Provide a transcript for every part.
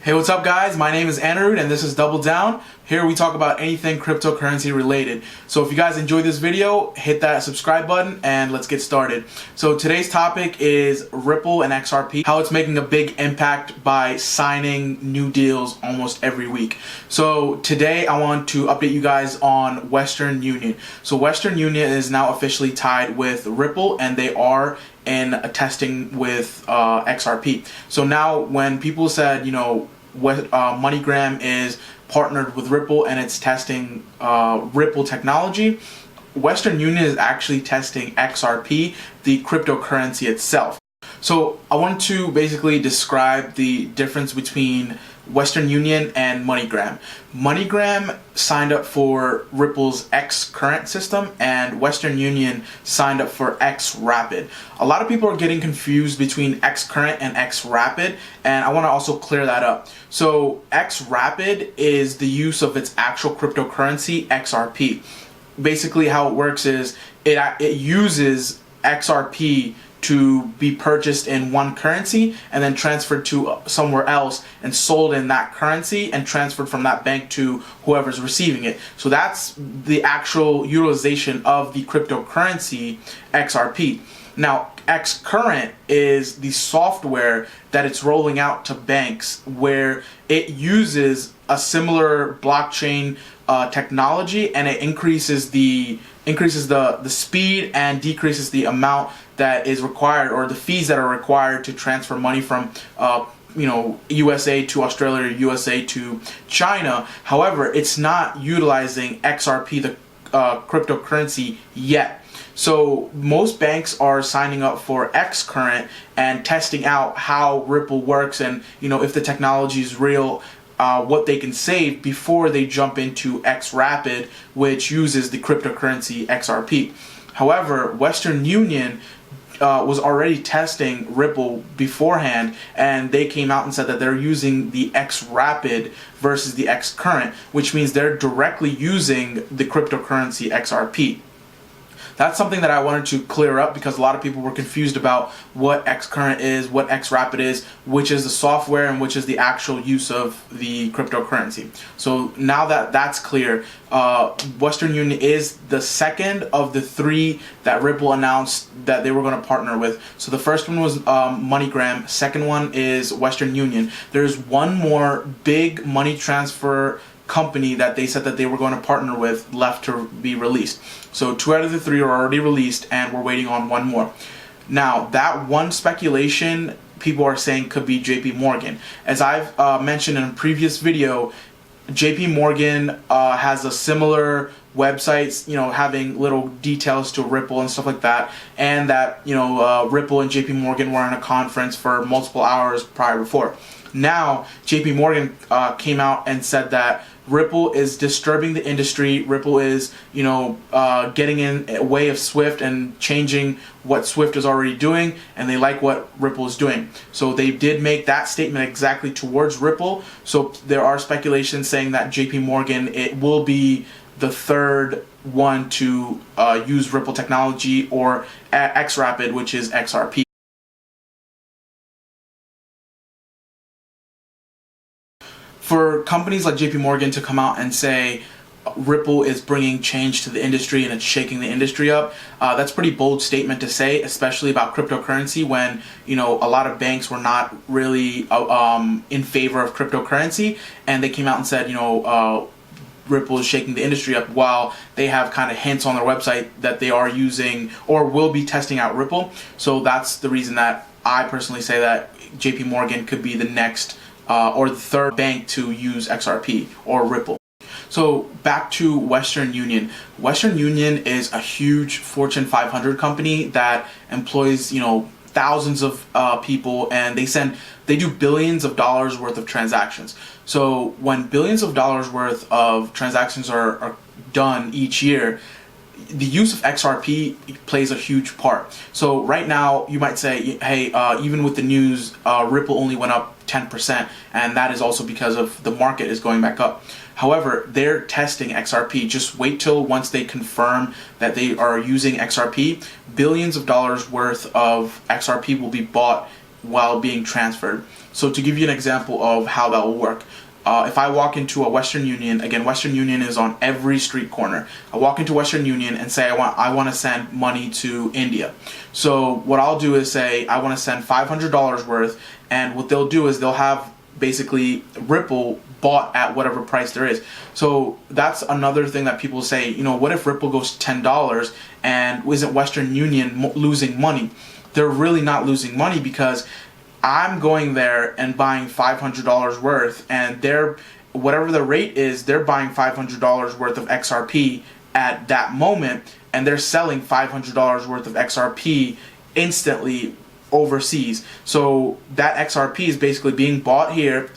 Hey, what's up guys? My name is Anirudh and this is Double Down. Here we talk about anything cryptocurrency related. So if you guys enjoyed this video, hit that subscribe button and let's get started. So today's topic is Ripple and XRP, how it's making a big impact by signing new deals almost every week. So today I want to update you guys on Western Union. So Western Union is now officially tied with Ripple and they are in a testing with XRP. So now when people said, Moneygram is partnered with Ripple and it's testing Ripple technology, Western Union is actually testing XRP, the cryptocurrency itself. So I want to basically describe the difference between Western Union and Moneygram. Moneygram signed up for Ripple's XCurrent system and Western Union signed up for XRapid. A lot of people are getting confused between XCurrent and XRapid, and I want to also clear that up. So XRapid is the use of its actual cryptocurrency, XRP. Basically how it works is it uses XRP to be purchased in one currency and then transferred to somewhere else and sold in that currency and transferred from that bank to whoever's receiving it. So that's the actual utilization of the cryptocurrency XRP. Now, XCurrent is the software that it's rolling out to banks where it uses a similar blockchain technology, and it increases the speed and decreases the amount that is required, or the fees that are required to transfer money from USA to Australia or USA to China. However, it's not utilizing XRP, the cryptocurrency, yet. So most banks are signing up for XCurrent and testing out how Ripple works and if the technology is real, what they can save before they jump into XRapid, which uses the cryptocurrency XRP. However, Western Union was already testing Ripple beforehand, and they came out and said that they're using the XRapid versus the XCurrent, which means they're directly using the cryptocurrency XRP. That's something that I wanted to clear up because a lot of people were confused about what XCurrent is, what XRapid is, which is the software and which is the actual use of the cryptocurrency. So now that that's clear, Western Union is the second of the three that Ripple announced that they were going to partner with. So the first one was Moneygram, second one is Western Union. There's one more big money transfer company that they said that they were going to partner with left to be released. So 2 out of the 3 are already released and we're waiting on one more. Now that one speculation people are saying could be JP Morgan. As I've mentioned in a previous video, JP Morgan has a similar websites, having little details to Ripple and stuff like that, and that Ripple and JP Morgan were in a conference for multiple hours prior before. Now JP Morgan came out and said that Ripple is disturbing the industry. Ripple is, getting in a way of Swift and changing what Swift is already doing, and they like what Ripple is doing. So they did make that statement exactly towards Ripple. So there are speculations saying that JP Morgan, it will be the third one to use Ripple technology, or XRapid, which is XRP. For companies like JP Morgan to come out and say Ripple is bringing change to the industry and it's shaking the industry up, that's a pretty bold statement to say, especially about cryptocurrency when a lot of banks were not really in favor of cryptocurrency, and they came out and said Ripple is shaking the industry up, while they have kind of hints on their website that they are using or will be testing out Ripple. So that's the reason that I personally say that JP Morgan could be the next or the third bank to use XRP or Ripple. So back to Western Union. Western Union is a huge Fortune 500 company that employs, thousands of people, and they do billions of dollars worth of transactions. So when billions of dollars worth of transactions are done each year, the use of XRP plays a huge part. So right now you might say, hey, even with the news, Ripple only went up 10%, and that is also because of the market is going back up. However, they're testing XRP. Just wait till once they confirm that they are using XRP, billions of dollars worth of XRP will be bought while being transferred. So to give you an example of how that will work, if I walk into a Western Union, again, Western Union is on every street corner. I walk into Western Union and say I want to send money to India. So what I'll do is say I want to send $500 worth, and what they'll do is they'll have basically Ripple bought at whatever price there is. So that's another thing that people say, you know, what if Ripple goes $10 and isn't Western Union losing money? They're really not losing money, because I'm going there and buying $500 worth, and they're, whatever the rate is, they're buying $500 worth of XRP at that moment, and they're selling $500 worth of XRP instantly overseas. So that XRP is basically being bought here,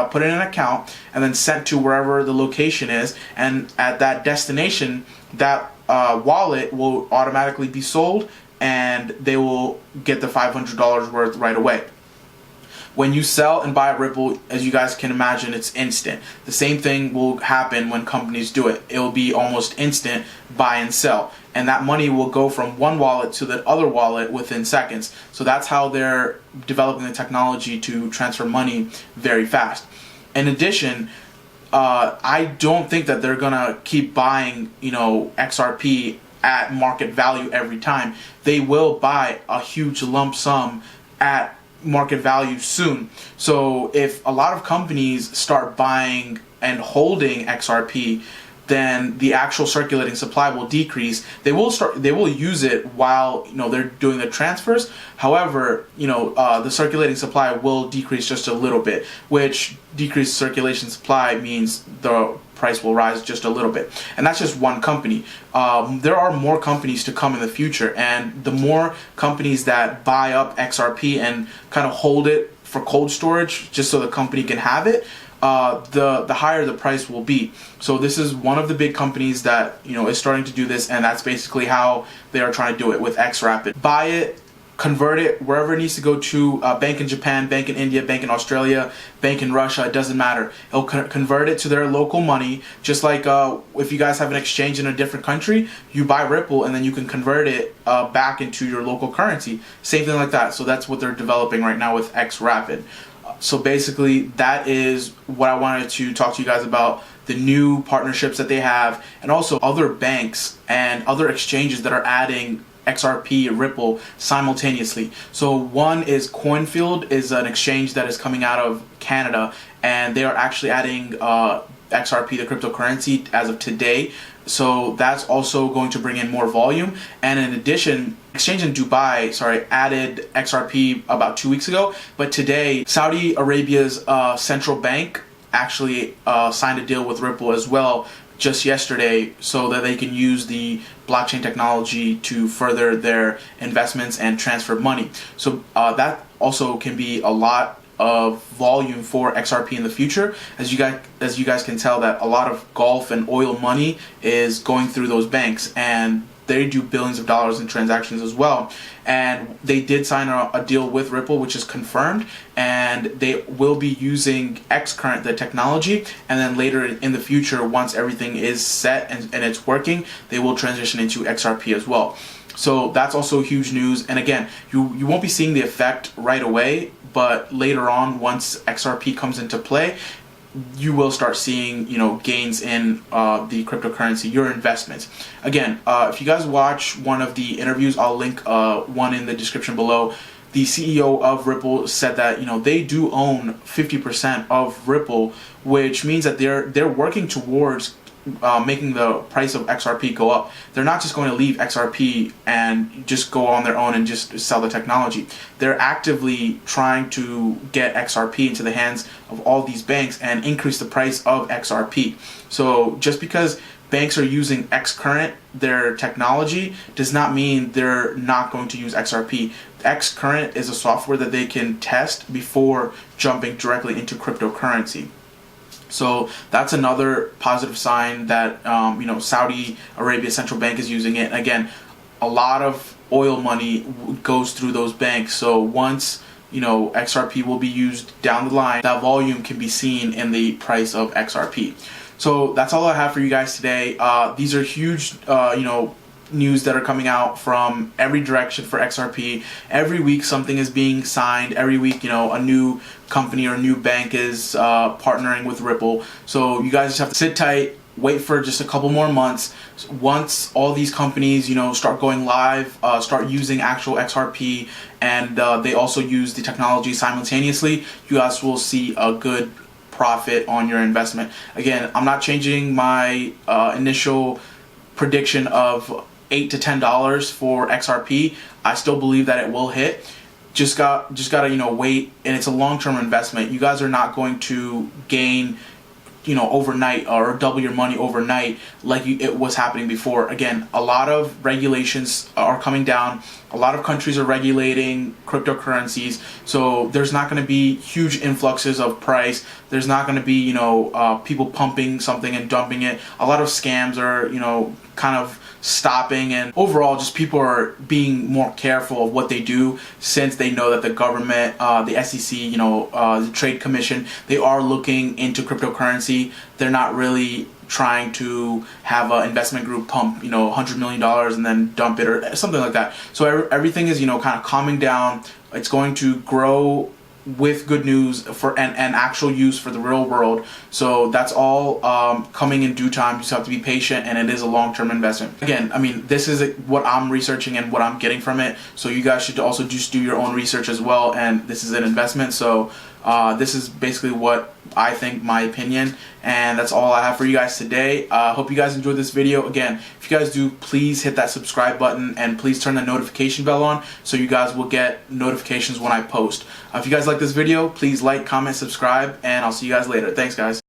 put in an account, and then sent to wherever the location is, and at that destination, that wallet will automatically be sold, and they will get the $500 worth right away. When you sell and buy at Ripple, as you guys can imagine, it's instant. The same thing will happen when companies do it. It will be almost instant buy and sell, and that money will go from one wallet to the other wallet within seconds. So that's how they're developing the technology to transfer money very fast. In addition, I don't think that they're gonna keep buying, you know, XRP at market value every time. They will buy a huge lump sum at market value soon. So if a lot of companies start buying and holding XRP, then the actual circulating supply will decrease. They will use it while, you know, they're doing the transfers. However, you know, the circulating supply will decrease just a little bit, which decreased circulation supply means the price will rise just a little bit. And that's just one company. There are more companies to come in the future, and the more companies that buy up XRP and kind of hold it for cold storage just so the company can have it, the higher the price will be. So this is one of the big companies that, you know, is starting to do this, and that's basically how they are trying to do it with XRapid. Buy it, convert it wherever it needs to go to, bank in Japan, bank in India, bank in Australia, bank in Russia, it doesn't matter. It'll convert it to their local money, just like if you guys have an exchange in a different country, you buy Ripple and then you can convert it back into your local currency. Same thing like that. So that's what they're developing right now with XRapid. So basically, that is what I wanted to talk to you guys about, the new partnerships that they have, and also other banks and other exchanges that are adding XRP, Ripple simultaneously. So one is Coinfield, is an exchange that is coming out of Canada, and they are actually adding XRP, the cryptocurrency, as of today. So that's also going to bring in more volume. And in addition, exchange in Dubai, added XRP about 2 weeks ago, but today Saudi Arabia's central bank actually signed a deal with Ripple as well just yesterday, so that they can use the blockchain technology to further their investments and transfer money. So that also can be a lot of volume for XRP in the future. As you guys can tell, that a lot of Gulf and oil money is going through those banks, and they do billions of dollars in transactions as well. And they did sign a deal with Ripple, which is confirmed, and they will be using XCurrent, the technology, and then later in the future, once everything is set and it's working, they will transition into XRP as well. So that's also huge news. And again, you won't be seeing the effect right away, but later on, once XRP comes into play, you will start seeing, you know, gains in the cryptocurrency, your investments. Again, if you guys watch one of the interviews, I'll link one in the description below. The CEO of Ripple said that, you know, they do own 50% of Ripple, which means that they're working towards making the price of XRP go up. They're not just going to leave XRP and just go on their own and just sell the technology. They're actively trying to get XRP into the hands of all these banks and increase the price of XRP. So just because banks are using XCurrent, their technology, does not mean they're not going to use XRP. XCurrent is a software that they can test before jumping directly into cryptocurrency. So that's another positive sign that you know, Saudi Arabia Central Bank is using it. Again, a lot of oil money goes through those banks. So once, you know, XRP will be used down the line, that volume can be seen in the price of XRP. So that's all I have for you guys today. These are huge, you know, news that are coming out from every direction for XRP. Every week something is being signed. Every week, a new company or a new bank is partnering with Ripple. So you guys just have to sit tight, wait for just a couple more months. Once all these companies, start going live, start using actual XRP, and they also use the technology simultaneously, you guys will see a good profit on your investment. Again, I'm not changing my initial prediction of $8 to $10 for XRP. I still believe that it will hit. Just gotta wait, and it's a long-term investment. You guys are not going to gain overnight or double your money overnight like it was happening before. Again, a lot of regulations are coming down. A lot of countries are regulating cryptocurrencies, so there's not going to be huge influxes of price. There's not going to be people pumping something and dumping it. A lot of scams are kind of stopping, and overall just people are being more careful of what they do, since they know that the government, the SEC, the Trade Commission, they are looking into cryptocurrency. They're not really trying to have an investment group pump $100 million and then dump it or something like that. So everything is kind of calming down. It's going to grow with good news for and actual use for the real world. So that's all coming in due time. You just have to be patient, and it is a long-term investment. Again, this is what I'm researching and what I'm getting from it. So you guys should also just do your own research as well. And this is an investment. So this is basically what I think, my opinion, and that's all I have for you guys today. Hope you guys enjoyed this video. Again, if you guys do, please hit that subscribe button and please turn the notification bell on so you guys will get notifications when I post. If you guys like this video, please like, comment, subscribe, and I'll see you guys later. Thanks, guys.